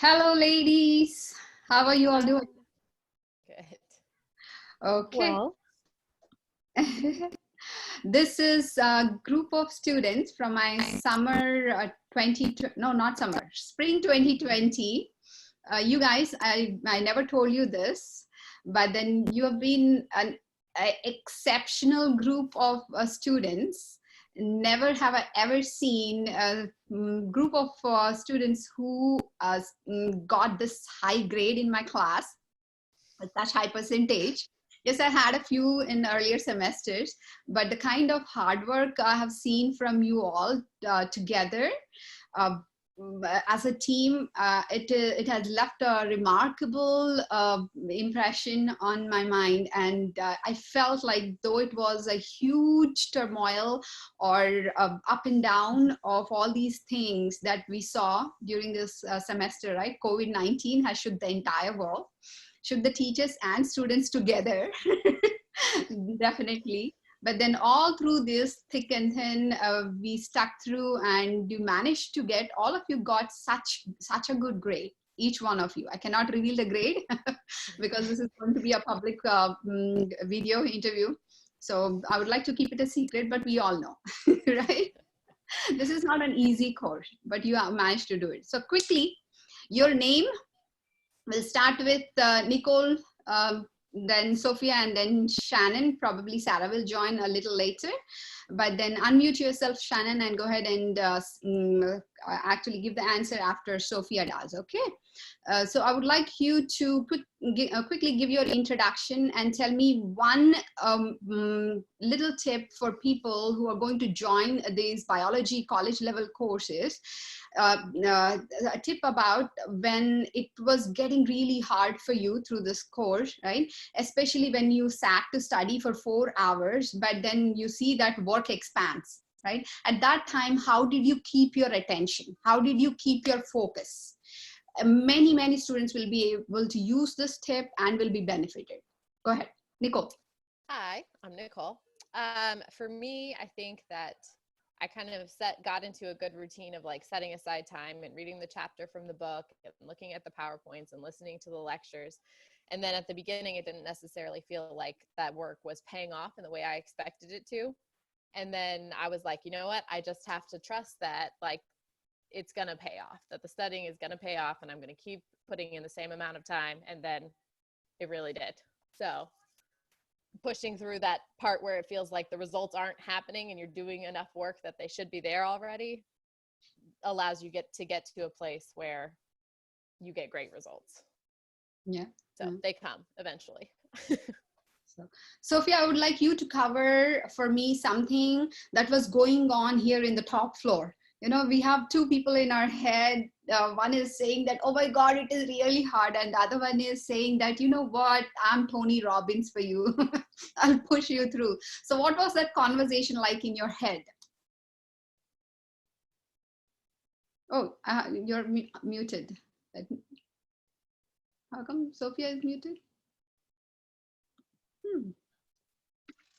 Hello, ladies. How are you all doing? Good. Okay. Well, This is a group of students from my summer 20, no, not summer, spring 2020. You guys, I never told you this, but then you have been an exceptional group of students. Never have I ever seen a group of students who got this high grade in my class, such high percentage. Yes, I had a few in earlier semesters, but the kind of hard work I have seen from you all together uh, as a team, it has left a remarkable impression on my mind, and I felt like though it was a huge turmoil or up and down of all these things that we saw during this semester, right? COVID-19 has shook the entire world, shook the teachers and students together. Definitely. But then all through this thick and thin, we stuck through, and you managed to get, all of you got such a good grade, each one of you. I cannot reveal the grade because this is going to be a public video interview, so I would like to keep it a secret, but we all know. Right? This is not an easy course, but you have managed to do it. So quickly, your name. We'll start with Nicole, then Sophia, and then Shannon. Probably Sarah will join a little later. But then unmute yourself, Shannon, and go ahead and actually give the answer after Sophia does, okay? So I would like you to quickly give your introduction and tell me one little tip for people who are going to join these biology college level courses. A tip about when it was getting really hard for you through this course, right? Especially when you sat to study for 4 hours, but then you see that work expands, right? At that time, how did you keep your attention? How did you keep your focus? Many students will be able to use this tip and will be benefited. Go ahead, Nicole. Hi, I'm Nicole. For me, I think that I kind of got into a good routine of like setting aside time and reading the chapter from the book and looking at the PowerPoints and listening to the lectures. And then at the beginning, it didn't necessarily feel like that work was paying off in the way I expected it to. And then I was like, you know what? I just have to trust that like it's going to pay off, that the studying is going to pay off, and I'm going to keep putting in the same amount of time. And then it really did. So pushing through that part where it feels like the results aren't happening and you're doing enough work that they should be there already allows you to get to a place where you get great results. Yeah. So they come eventually. So, Sophia, I would like you to cover for me something that was going on here in the top floor. You know, we have two people in our head. One is saying that, oh my God, it is really hard. And the other one is saying that, you know what, I'm Tony Robbins for you. I'll push you through. So what was that conversation like in your head? Oh, you're muted. How come Sophia is muted?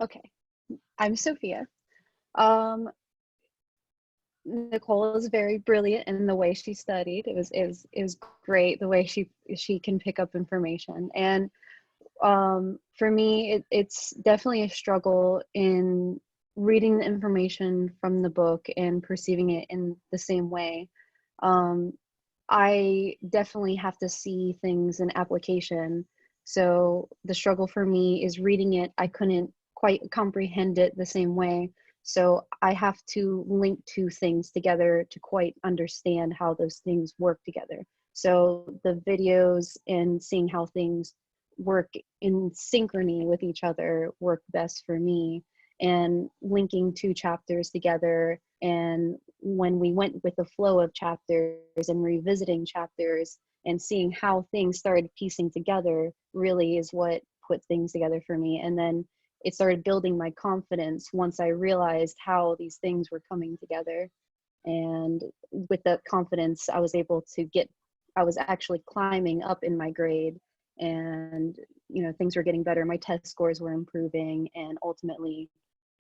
okay. I'm Sophia. Nicole is very brilliant in the way she studied. It was great the way she can pick up information. And for me, it's definitely a struggle in reading the information from the book and perceiving it in the same way. I definitely have to see things in application. So the struggle for me is reading it. I couldn't quite comprehend it the same way. So I have to link two things together to quite understand how those things work together. So the videos and seeing how things work in synchrony with each other work best for me, and linking two chapters together. And when we went with the flow of chapters and revisiting chapters and seeing how things started piecing together really is what put things together for me. And then it started building my confidence once I realized how these things were coming together. And with that confidence, I was able to I was actually climbing up in my grade, and, you know, things were getting better. My test scores were improving, and ultimately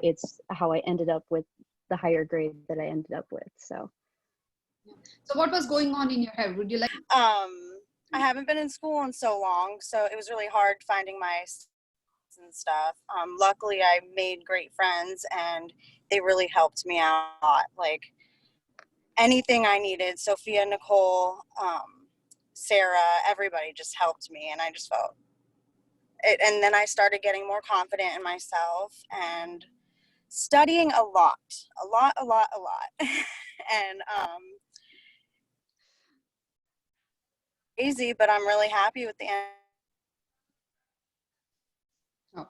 it's how I ended up with the higher grade that I ended up with. So So what was going on in your head? Would you like? I haven't been in school in so long, so it was really hard finding my and stuff. Luckily, I made great friends, and they really helped me out a lot. Like anything I needed, Sophia, Nicole, Sarah, everybody just helped me, and I just felt it. And then I started getting more confident in myself and studying a lot. And easy, but I'm really happy with the end. Oh,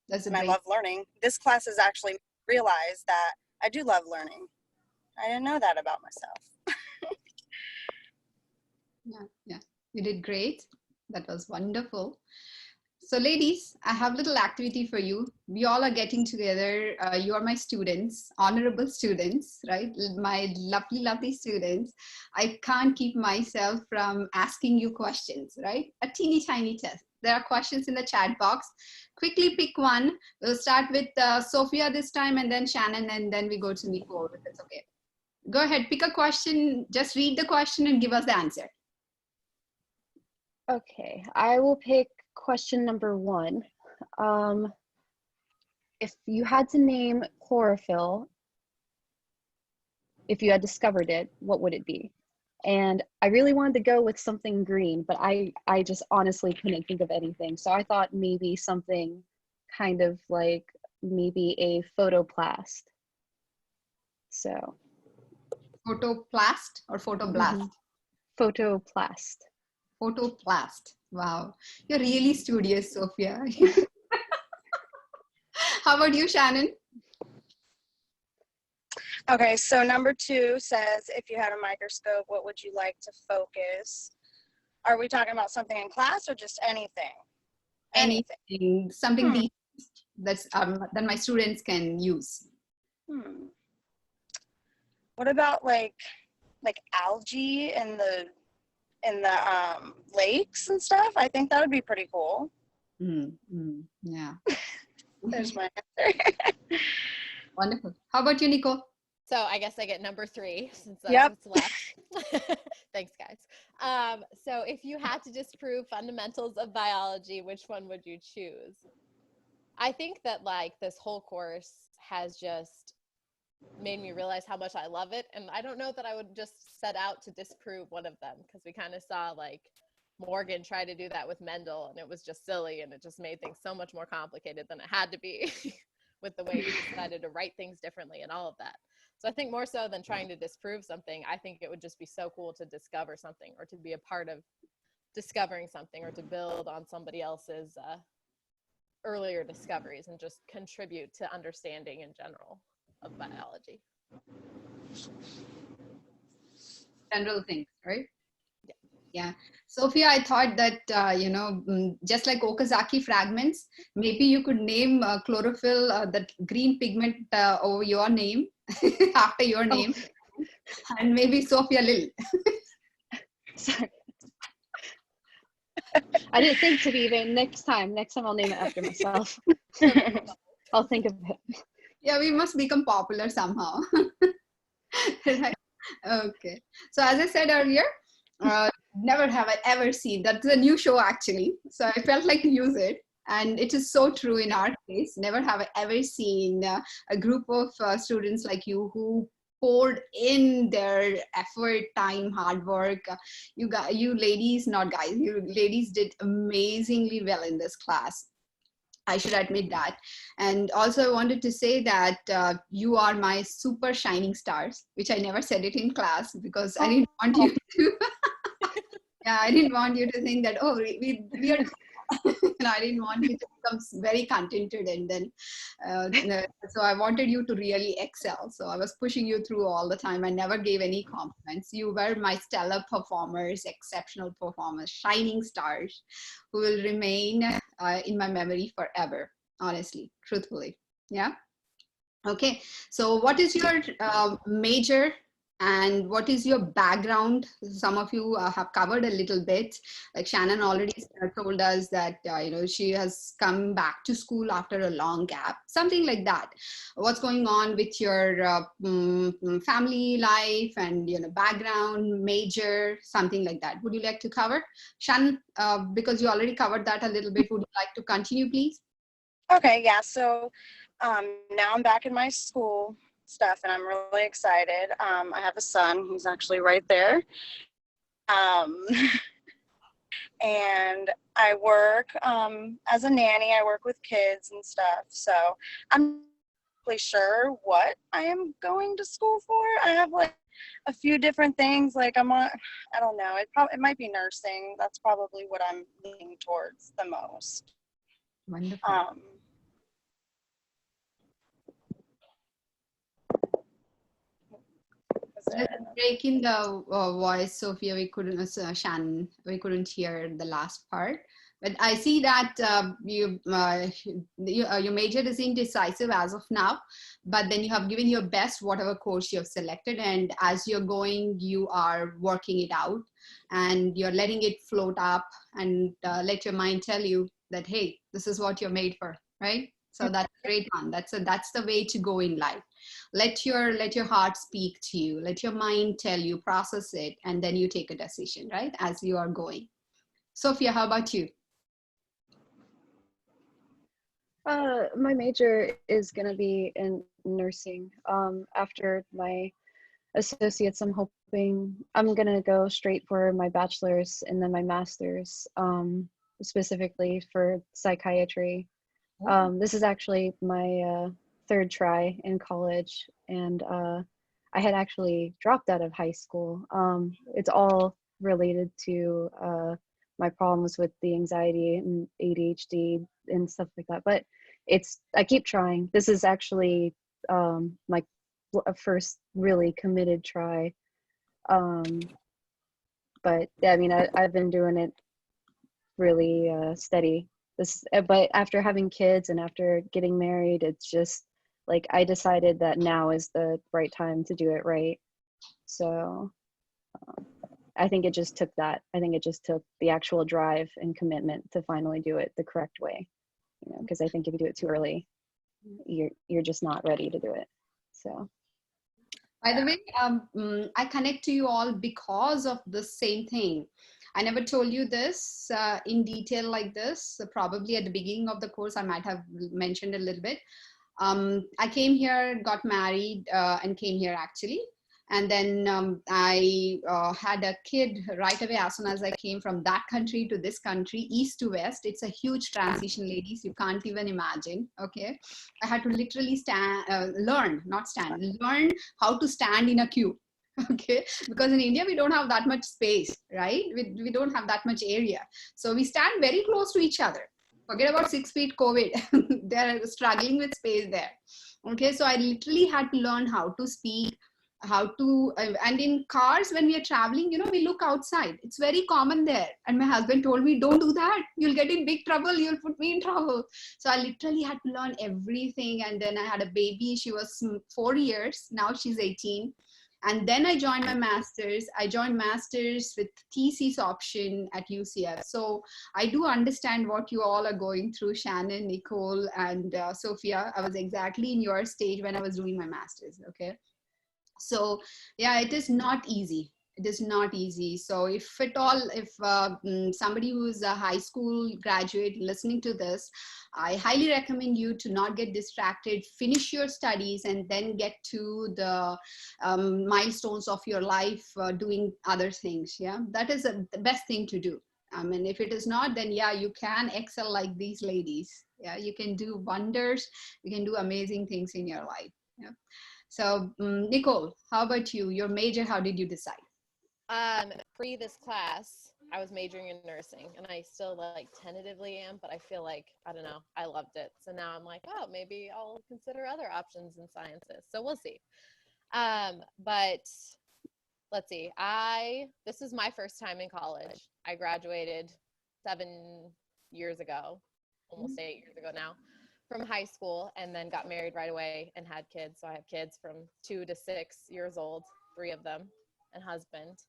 that's a And I great. love learning. This class has actually realized that I do love learning. I didn't know that about myself. Yeah, you did great. That was wonderful. So ladies, I have a little activity for you. We all are getting together. You are my students, honorable students, right? My lovely, lovely students. I can't keep myself from asking you questions, right? A teeny tiny test. There are questions in the chat box. Quickly pick one. We'll start with Sophia this time, and then Shannon, and then we go to Nicole, if it's okay. Go ahead, pick a question. Just read the question and give us the answer. Okay, I will pick question number 1. If you had to name chlorophyll, if you had discovered it, what would it be? And I really wanted to go with something green, but I just honestly couldn't think of anything. So I thought maybe something kind of like maybe a photoplast. So. Photoplast or photoblast? Photoplast. Photoplast. Wow. You're really studious, Sophia. How about you, Shannon? Okay, so number 2 says, if you had a microscope, what would you like to focus? Are we talking about something in class or just anything? Anything, something that's that my students can use. What about like algae in the lakes and stuff? I think that would be pretty cool. Yeah. There's my answer. Wonderful. How about you, Nico? So I guess I get number 3 since that's what's left. Thanks, guys. So if you had to disprove fundamentals of biology, which one would you choose? I think that like this whole course has just made me realize how much I love it. And I don't know that I would just set out to disprove one of them, because we kind of saw like Morgan try to do that with Mendel, and it was just silly, and it just made things so much more complicated than it had to be with the way he decided to write things differently and all of that. So I think more so than trying to disprove something, I think it would just be so cool to discover something, or to be a part of discovering something, or to build on somebody else's earlier discoveries and just contribute to understanding in general of biology. General things, right? Yeah. Sophia, I thought that, just like Okazaki fragments, maybe you could name chlorophyll, that green pigment over your name, after your name, and maybe Sophia Lil. Sorry. I didn't think to be even next time I'll name it after myself. I'll think of it. Yeah, we must become popular somehow. Right. Okay. So as I said earlier, never have I ever seen, that's a new show actually. So I felt like to use it. And it is so true in our case. Never have I ever seen a group of students like you who poured in their effort, time, hard work. You ladies, not guys, you ladies did amazingly well in this class. I should admit that. And also I wanted to say that you are my super shining stars, which I never said it in class because I didn't want you to, yeah, I didn't want you to think that, oh, we are, I didn't want you to become very contented. And then, so I wanted you to really excel. So I was pushing you through all the time. I never gave any compliments. You were my stellar performers, exceptional performers, shining stars who will remain in my memory forever, honestly, truthfully. Yeah. Okay. So what is your major And what is your background? Some of you have covered a little bit. Like Shannon already told us that she has come back to school after a long gap, something like that. What's going on with your family life and background, major, something like that? Would you like to cover, Shannon? Because you already covered that a little bit. Would you like to continue, please? Okay, yeah. So now I'm back in my school stuff, and I'm really excited. I have a son. He's actually right there. Um, and I work as a nanny. I work with kids and stuff. So I'm not really sure what I am going to school for. I have like a few different things. Like I don't know. It might be nursing. That's probably what I'm leaning towards the most. Wonderful. There's a break in the voice, Sophia. We couldn't, Shannon, we couldn't hear the last part. But I see that your major is indecisive as of now, but then you have given your best, whatever course you have selected. And as you're going, you are working it out and you're letting it float up and let your mind tell you that, hey, this is what you're made for, right? So that's a great one. That's the way to go in life. Let your heart speak to you, let your mind tell you, process it, and then you take a decision, right, as you are going. Sophia, how about you? My major is going to be in nursing. After my associates, I'm hoping I'm going to go straight for my bachelor's and then my master's, specifically for psychiatry. This is actually my third try in college, and I had actually dropped out of high school. It's all related to my problems with the anxiety and ADHD and stuff like that. But I keep trying. This is actually my first really committed try. But yeah, I mean, I've been doing it really steady. But after having kids and after getting married, it's just like I decided that now is the right time to do it right. So I think it just took that. I think it just took the actual drive and commitment to finally do it the correct way. Because I think if you do it too early, you're just not ready to do it. So. By the way, I connect to you all because of the same thing. I never told you this in detail like this. So probably at the beginning of the course, I might have mentioned a little bit. I came here, got married, and came here actually. And then I had a kid right away as soon as I came from that country to this country, east to west. It's a huge transition, ladies. You can't even imagine. Okay. I had to literally learn how to stand in a queue. Okay. Because in India, we don't have that much space, right? We don't have that much area. So we stand very close to each other. Forget about 6 feet COVID. They're struggling with space there. Okay. So I literally had to learn how to speak, and in cars when we are traveling, we look outside. It's very common there, and my husband told me, don't do that, you'll get in big trouble, you'll put me in trouble. So I literally had to learn everything. And then I had a baby. She was 4 years, now she's 18. And then I joined my master's. I joined master's with thesis option at UCF. So I do understand what you all are going through, Shannon, Nicole, and Sophia. I was exactly in your stage when I was doing my master's. Okay. So yeah, it is not easy. It is not easy. So if somebody who's a high school graduate listening to this, I highly recommend you to not get distracted, finish your studies, and then get to the milestones of your life doing other things. Yeah, that is the best thing to do. I mean, if it is not, then yeah, you can excel like these ladies. Yeah, you can do wonders. You can do amazing things in your life. Yeah. So, Nicole, how about you? Your major, how did you decide? Pre this class, I was majoring in nursing, and I still like tentatively am, but I feel like, I don't know, I loved it. So now I'm like, oh, maybe I'll consider other options in sciences. So we'll see. But let's see. This is my first time in college. I graduated 7 years ago, almost 8 years ago now, from high school, and then got married right away and had kids. So I have kids from 2 to 6 years old. 3 of them, and husband.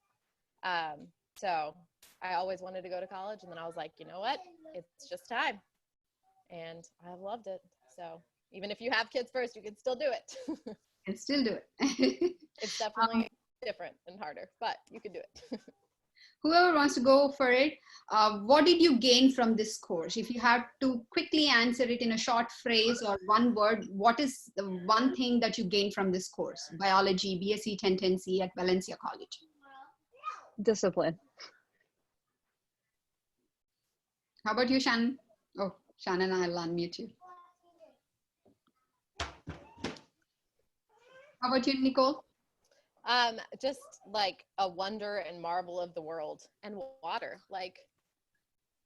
So I always wanted to go to college, and then I was like, you know what? It's just time. And I've loved it. So even if you have kids first, you can still do it. And still do it. It's definitely different and harder, but you can do it. Whoever wants to go for it, what did you gain from this course? If you had to quickly answer it in a short phrase or one word, what is the one thing that you gained from this course? Biology, BSc 1010C at Valencia College. Discipline. How about you, Shannon? Oh, Shannon, I'll unmute you. How about you, Nicole? Just like a wonder and marvel of the world, and water. Like,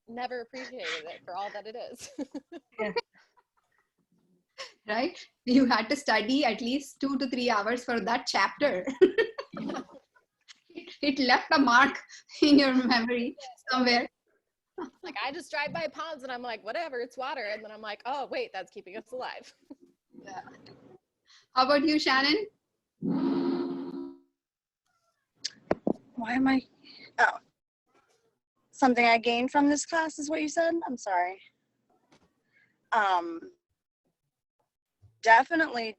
never appreciated it for all that it is. Yeah. Right? You had to study at least 2 to 3 hours for that chapter. It left a mark in your memory somewhere. Like, I just drive by ponds and I'm like, whatever, it's water. And then I'm like, oh, wait, that's keeping us alive. Yeah. How about you, Shannon? Why am I? Oh, something I gained from this class is what you said? I'm sorry. Definitely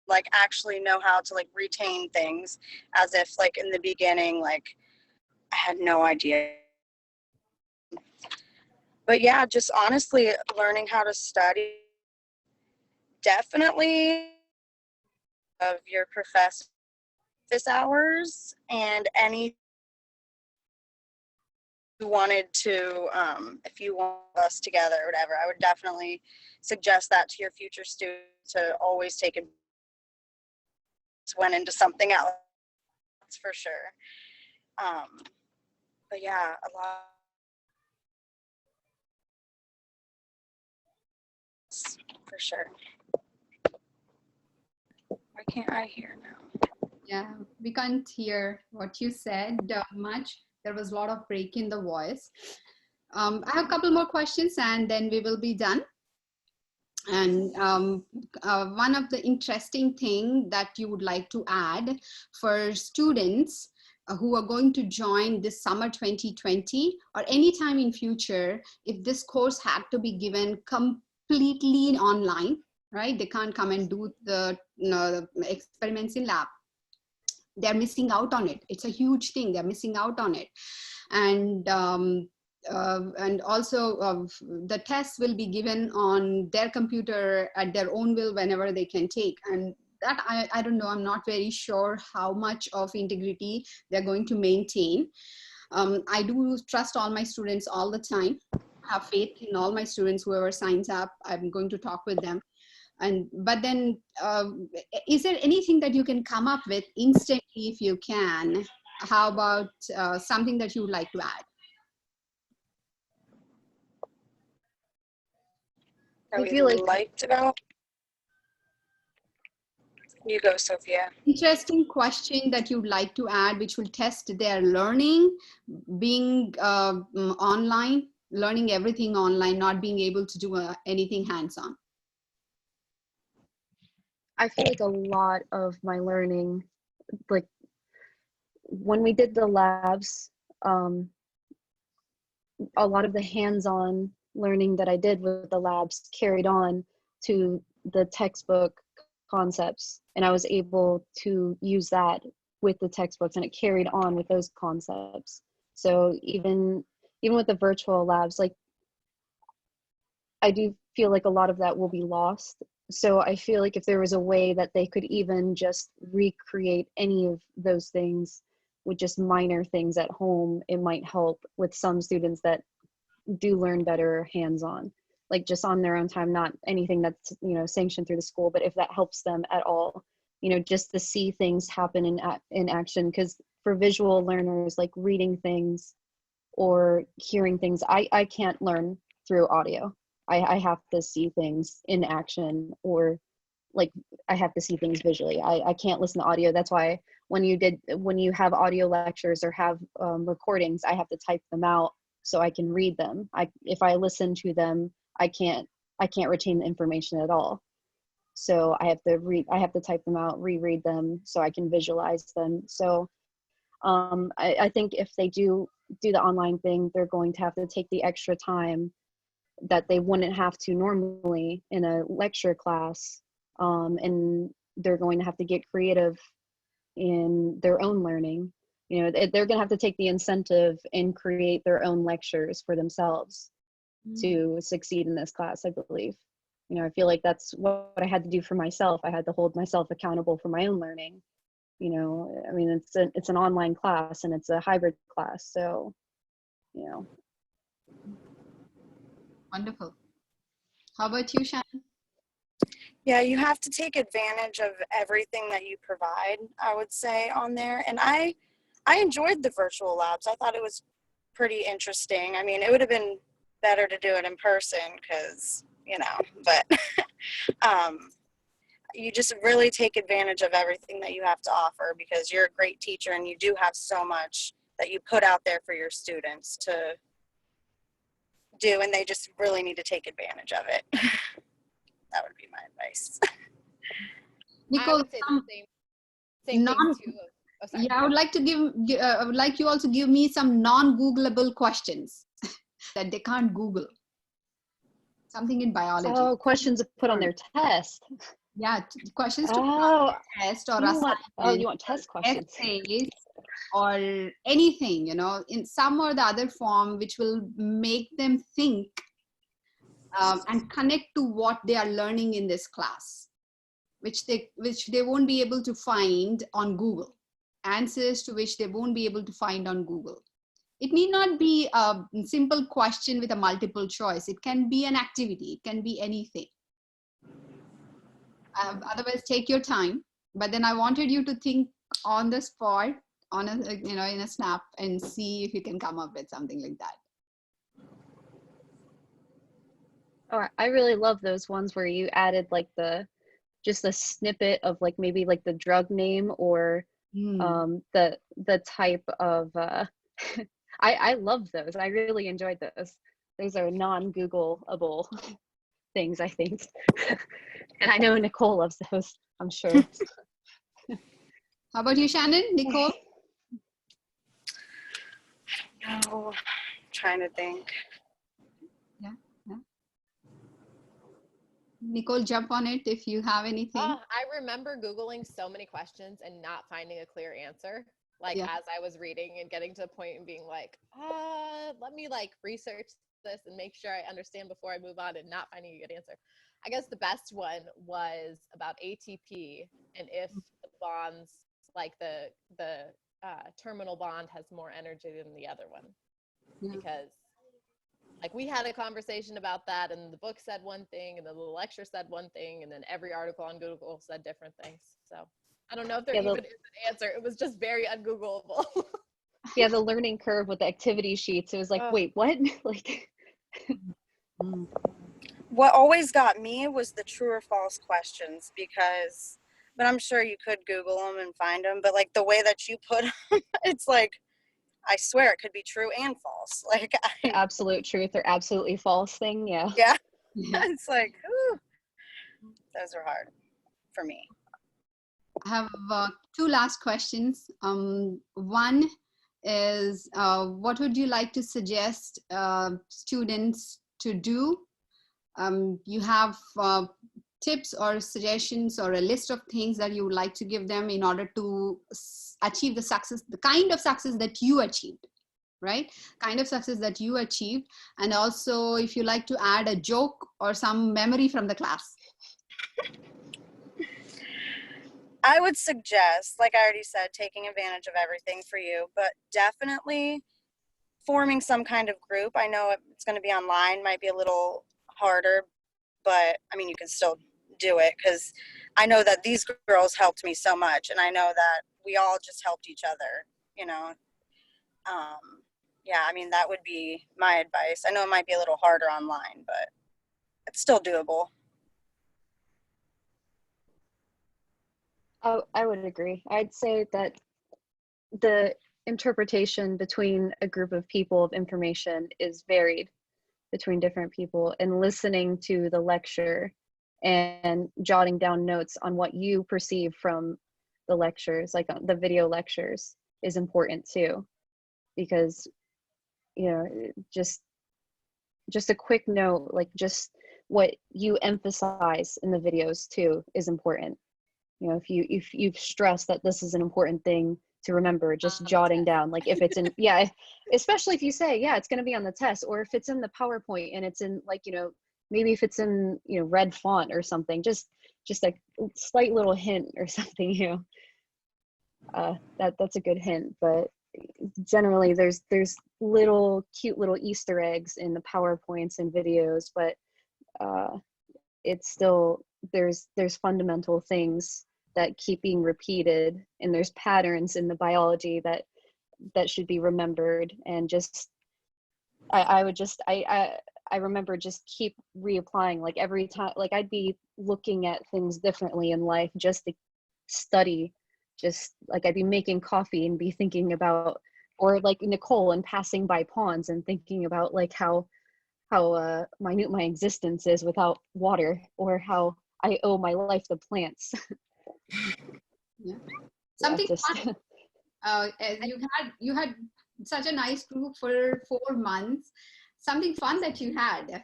like actually know how to like retain things, as if like in the beginning, like I had no idea. But yeah, just honestly learning how to study. Definitely of your professor office hours, and any you wanted to, if you want us together or whatever, I would definitely suggest that to your future students, to always take it went into something else. That's for sure. But yeah, a lot for sure. Why can't I hear now? Yeah, we can't hear what you said much. There was a lot of break in the voice. I have a couple more questions and then we will be done. And one of the interesting thing that you would like to add for students who are going to join this summer 2020 or anytime in future, if this course had to be given completely online, right? They can't come and do the experiments in lab. They're missing out on it. It's a huge thing. They're missing out on it. And also the tests will be given on their computer at their own will whenever they can take. And that I don't know, I'm not very sure how much of integrity they're going to maintain. I do trust all my students all the time. I have faith in all my students, whoever signs up, I'm going to talk with them. But then is there anything that you can come up with instantly if you can? How about something that you would like to add? That I feel we like liked about. You go, Sophia. Interesting question that you'd like to add, which will test their learning, being online, learning everything online, not being able to do anything hands-on. I feel like a lot of my learning, like when we did the labs, a lot of the hands-on learning that I did with the labs carried on to the textbook concepts, and I was able to use that with the textbooks, and it carried on with those concepts. So even with the virtual labs, like I do feel like a lot of that will be lost. So I feel like if there was a way that they could even just recreate any of those things with just minor things at home, it might help with some students that do learn better hands-on, like just on their own time, not anything that's, you know, sanctioned through the school, but if that helps them at all, you know, just to see things happen in action. Because for visual learners, like reading things or hearing things, I can't learn through audio. I have to see things in action, or like I have to see things visually. I can't listen to audio. That's why when you have audio lectures or have recordings, I have to type them out so I can read them. If I listen to them, I can't I can't retain the information at all. So I have to type them out, reread them so I can visualize them. So I think if they do the online thing, they're going to have to take the extra time that they wouldn't have to normally in a lecture class. And they're going to have to get creative in their own learning. You know, they're going to have to take the incentive and create their own lectures for themselves to succeed in this class, I believe. You know, I feel like that's what I had to do for myself. I had to hold myself accountable for my own learning. You know, I mean, it's an online class and it's a hybrid class. So, you know. Wonderful. How about you, Shannon? Yeah, you have to take advantage of everything that you provide, I would say, on there. And I enjoyed the virtual labs. I thought it was pretty interesting. I mean, it would have been better to do it in person because, you know, but you just really take advantage of everything that you have to offer because you're a great teacher and you do have so much that you put out there for your students to do, and they just really need to take advantage of it. That would be my advice. I would say the same things too. Oh, sorry. Yeah, I would like to I would like you also give me some non-Googleable questions that they can't Google. Something in biology. Oh, questions to put on their test. Yeah, questions to put on their test or assignment. You want test questions. Essays or anything, you know, in some or the other form, which will make them think and connect to what they are learning in this class, which they won't be able to find on Google. Answers to which they won't be able to find on Google. It need not be a simple question with a multiple choice. It can be an activity. It can be anything. Otherwise, take your time. But then I wanted you to think on the spot, on a, you know, in a snap, and see if you can come up with something like that. Oh, I really love those ones where you added like just a snippet of like maybe like the drug name or the type of I love those. I really enjoyed those. Those are non-Googleable things, I think. And I know Nicole loves those, I'm sure. How about you, Shannon? Nicole? No, I'm trying to think. Yeah. Nicole, jump on it if you have anything. I remember Googling so many questions and not finding a clear answer. Like as I was reading and getting to the point and being like, let me like research this and make sure I understand before I move on, and not finding a good answer. I guess the best one was about ATP and if the bonds, like the terminal bond has more energy than the other one. Because like we had a conversation about that and the book said one thing and then the lecture said one thing and then every article on Google said different things. So I don't know if there even is an answer. It was just very ungoogleable. Yeah, the learning curve with the activity sheets. It was like, wait, what? Like. What always got me was the true or false questions but I'm sure you could Google them and find them. But like the way that you put them, it's like, I swear it could be true and false. Like Absolute truth or absolutely false thing. Yeah. Yeah. It's like, ooh, those are hard for me. I have two last questions. One is, what would you like to suggest students to do? You have tips or suggestions or a list of things that you would like to give them in order to achieve the success, the kind of success that you achieved, right? Kind of success that you achieved. And also if you like to add a joke or some memory from the class. I would suggest, like I already said, taking advantage of everything for you, but definitely forming some kind of group. I know it's going to be online, might be a little harder, but I mean, you can still do it because I know that these girls helped me so much, and I know that we all just helped each other, you know. Yeah, I mean, that would be my advice. I know it might be a little harder online, but it's still doable. Oh, I would agree. I'd say that the interpretation between a group of people of information is varied. between different people, and listening to the lecture and jotting down notes on what you perceive from the lectures, like the video lectures, is important too, because you know, just a quick note, like just what you emphasize in the videos too is important. You know, if you've stressed that this is an important thing to remember, just jotting down, like if it's in, yeah, especially if you say, yeah, it's going to be on the test, or if it's in the PowerPoint and it's in, like, you know, maybe if it's in, you know, red font or something, just a slight little hint or something, you know, that's a good hint. But generally there's little cute little Easter eggs in the PowerPoints and videos, but it's still, there's fundamental things that keep being repeated, and there's patterns in the biology that should be remembered. And just I would just I remember just keep reapplying, like every time, like I'd be looking at things differently in life just to study, just like I'd be making coffee and be thinking about, or like Nicole and passing by ponds and thinking about like how minute my existence is without water, or how I owe my life to plants. Yeah. Something just fun. You had such a nice group for 4 months. Something fun that you had.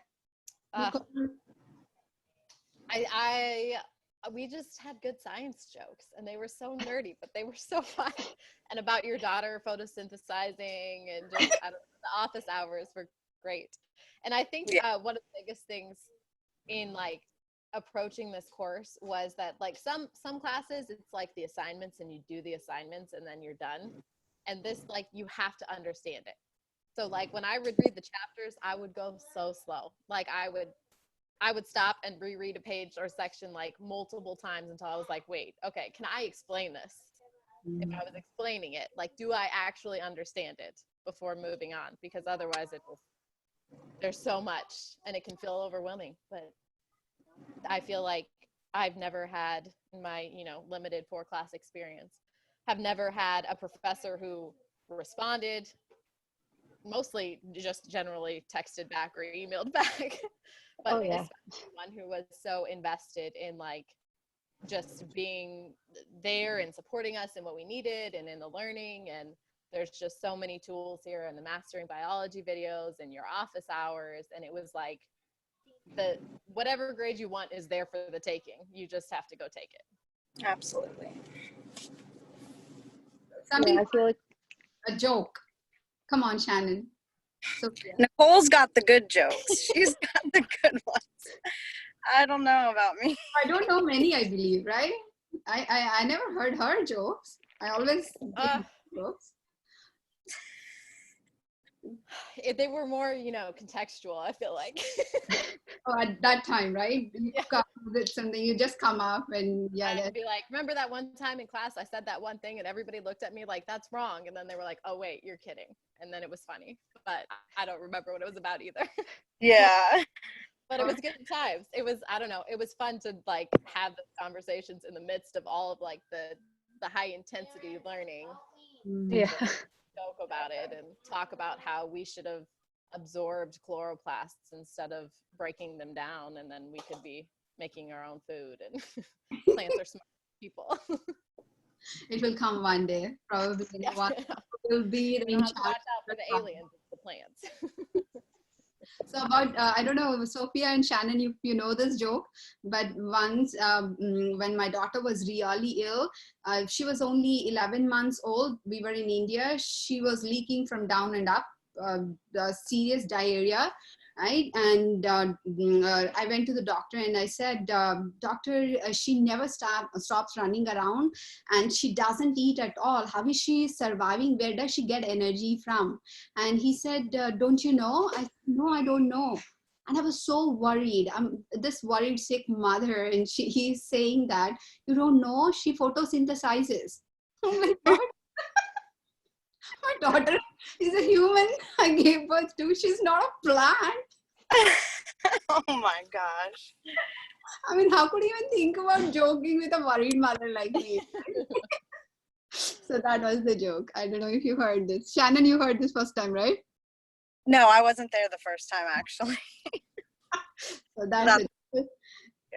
We just had good science jokes, and they were so nerdy, but they were so fun. And about your daughter photosynthesizing, and just I don't know, the office hours were great. And I think one of the biggest things in like approaching this course was that like some classes it's like the assignments and you do the assignments and then you're done, and this like you have to understand it. So like when I would read the chapters, I would go so slow. Like I would stop and reread a page or section like multiple times until I was like, wait, okay, can I explain this? If I was explaining it, like, do I actually understand it before moving on? Because otherwise there's so much and it can feel overwhelming. But I feel like I've never had, in my, you know, limited 4-class experience, have never had a professor who responded, mostly just generally texted back or emailed back, but especially one who was so invested in like just being there and supporting us in what we needed and in the learning. And there's just so many tools here in the Mastering Biology videos and your office hours, and it was like the whatever grade you want is there for the taking. You just have to go take it. Absolutely. Something, I feel like a joke. Come on, Shannon. So Nicole's got the good jokes. She's got the good ones. I don't know about me. I don't know many, I believe, right? I never heard her jokes. I always jokes. They were more, you know, contextual, I feel like. Oh, at that time, right? You come with something, you just come up and I'd be like, remember that one time in class I said that one thing and everybody looked at me like, that's wrong. And then they were like, oh, wait, you're kidding. And then it was funny, but I don't remember what it was about either. Yeah. But it was good times. It was, I don't know, it was fun to like have the conversations in the midst of all of like the high intensity learning. Yeah. Joke about it and talk about how we should have absorbed chloroplasts instead of breaking them down, and then we could be making our own food, and plants are smart people. It will come one day, probably. Yeah. One will be the watch out for the aliens, the plants. So about, I don't know, Sophia and Shannon, if you know this joke, but once when my daughter was really ill, she was only 11 months old. We were in India. She was leaking from down and up, serious diarrhea. Right. And I went to the doctor and I said, doctor, she never stops running around and she doesn't eat at all. How is she surviving? Where does she get energy from? And he said, don't you know? I said, no, I don't know. And I was so worried. I'm this worried sick mother. And he's saying that, you don't know, she photosynthesizes. Oh my God. My daughter is a human I gave birth to. She's not a plant. Oh my gosh. I mean, how could you even think about joking with a worried mother like me? So that was the joke. I don't know if you heard this. Shannon, you heard this first time, right? No, I wasn't there the first time actually. So that's it.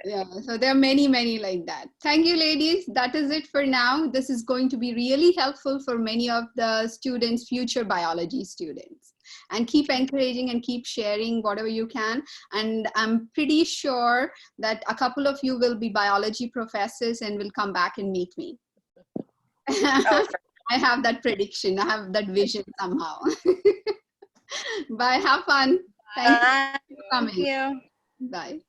Yeah, so there are many, many like that. Thank you, ladies. That is it for now. This is going to be really helpful for many of the students, future biology students. And keep encouraging and keep sharing whatever you can. And I'm pretty sure that a couple of you will be biology professors and will come back and meet me. Oh, I have that prediction. I have that vision somehow. Bye. Have fun. Thank you for coming. Thank you. Bye.